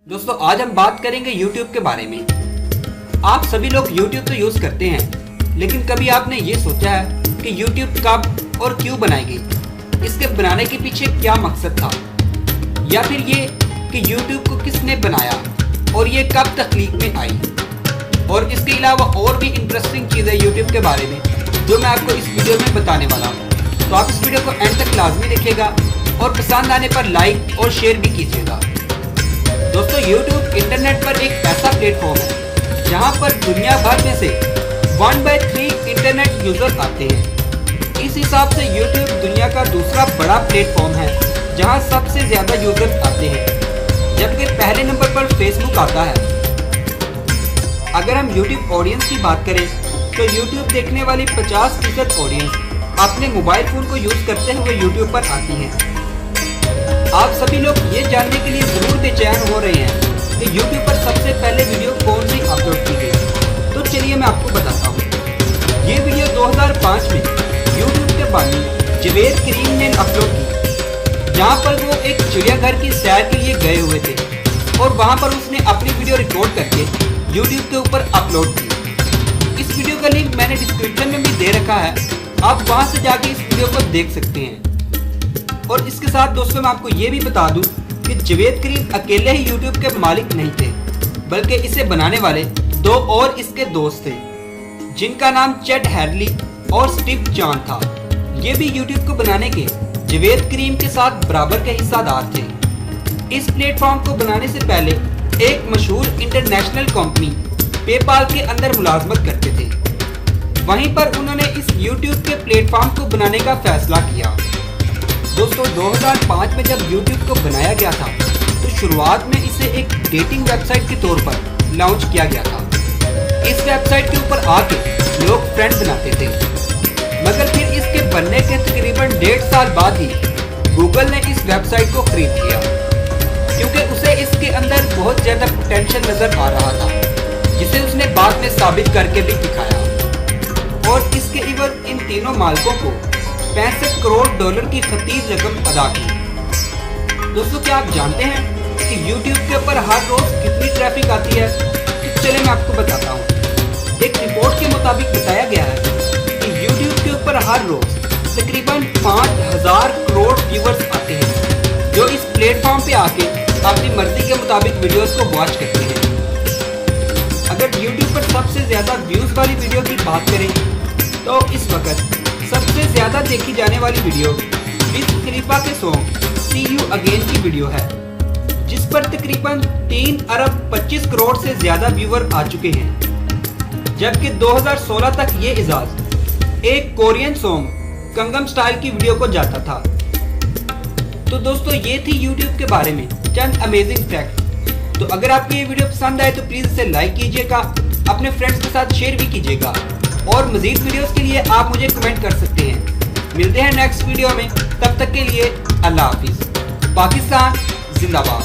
दोस्तों आज हम बात करेंगे YouTube के बारे में। आप सभी लोग YouTube तो यूज करते हैं, लेकिन कभी आपने ये सोचा है कि YouTube कब और क्यों बनाई गई? इसके बनाने के पीछे क्या मकसद था, या फिर ये कि YouTube को किसने बनाया और ये कब तख्लीक में आई? और इसके अलावा और भी इंटरेस्टिंग चीज़ें YouTube के बारे में जो मैं आपको इस वीडियो में बताने वाला हूँ। तो आप इस वीडियो को एंड तक लाजमी देखिएगा और पसंद आने पर लाइक और शेयर भी कीजिएगा। दोस्तों YouTube इंटरनेट पर एक ऐसा प्लेटफॉर्म है जहां पर दुनिया भर में से 1/3 इंटरनेट यूजर आते हैं। इस हिसाब से YouTube दुनिया का दूसरा बड़ा प्लेटफॉर्म है जहां सबसे ज्यादा यूजर आते हैं, जबकि पहले नंबर पर Facebook आता है। अगर हम YouTube ऑडियंस की बात करें तो YouTube देखने वाली 50% ऑडियंस अपने मोबाइल फोन को यूज करते हुए YouTube पर आती है। आप सभी लोग ये जानने के लिए जरूर बेचैन हो रहे हैं कि YouTube पर सबसे पहले वीडियो कौन सी अपलोड की गई। तो चलिए मैं आपको बताता हूँ। ये वीडियो 2005 में YouTube के बानी जवेद करीम ने अपलोड की, जहाँ पर वो एक चिड़ियाघर की सैर के लिए गए हुए थे और वहाँ पर उसने अपनी वीडियो रिकॉर्ड करके YouTube के ऊपर अपलोड की। इस वीडियो का लिंक मैंने डिस्क्रिप्शन में भी दे रखा है, आप वहाँ से जाके इस वीडियो को देख सकते हैं। और इसके साथ दोस्तों मैं आपको ये भी बता दूं कि जवेद करीम अकेले ही YouTube के मालिक नहीं थे, बल्कि इसे बनाने वाले दो और इसके दोस्त थे, जिनका नाम चेड हैरली और स्टीव चान था। ये भी YouTube को बनाने के जवेद करीम के साथ बराबर के हिस्सेदार थे। इस प्लेटफॉर्म को बनाने से पहले एक मशहूर इंटरनेशनल कंपनी पेपाल के अंदर मुलाजमत करते थे। वहीं पर उन्होंने इस YouTube के प्लेटफॉर्म को बनाने का फैसला किया। दोस्तों 2005 में जब YouTube को बनाया गया था तो शुरुआत में इसे एक डेटिंग वेबसाइट के तौर पर लॉन्च किया गया था। इस वेबसाइट के ऊपर आके लोग फ्रेंड बनाते थे, मगर फिर इसके बनने के तकरीबन 1.5 साल बाद ही गूगल ने इस वेबसाइट को खरीद लिया, क्योंकि उसे इसके अंदर बहुत ज़्यादा पोटेंशियल नज़र आ रहा था, जिसे उसने बाद में साबित करके भी दिखाया। और इसके इवज इन तीनों मालिकों को $65 करोड़ की खतीज रकम अदा की। दोस्तों क्या आप जानते हैं कि YouTube के ऊपर हर रोज कितनी ट्रैफिक आती है? तो चलिए मैं आपको बताता हूँ। एक रिपोर्ट के मुताबिक बताया गया है कि YouTube के ऊपर हर रोज तकरीबन 5000 करोड़ व्यूअर्स आते हैं, जो इस प्लेटफॉर्म पे आके अपनी मर्जी के मुताबिक वीडियोस को वॉच करते हैं। अगर YouTube पर सबसे ज्यादा व्यूज वाली वीडियो की बात करें तो इस वक्त सबसे ज्यादा देखी जाने वाली वीडियो विज खलीफा के सॉन्ग सी यू अगेन की वीडियो है, जिस पर तकरीबन 3 अरब 25 करोड़ से ज्यादा व्यूअर आ चुके हैं। जबकि 2016 तक ये इजाज एक कोरियन सॉन्ग कंगम स्टाइल की वीडियो को जाता था। तो दोस्तों ये थी YouTube के बारे में चंद अमेजिंग फैक्ट। तो अगर आपको ये वीडियो पसंद आए तो प्लीज इसे लाइक कीजिएगा, अपने फ्रेंड्स के साथ शेयर भी कीजिएगा, और मजीद वीडियोस के लिए आप मुझे कमेंट कर सकते हैं। मिलते हैं नेक्स्ट वीडियो में, तब तक के लिए अल्लाह हाफिज। पाकिस्तान जिंदाबाद।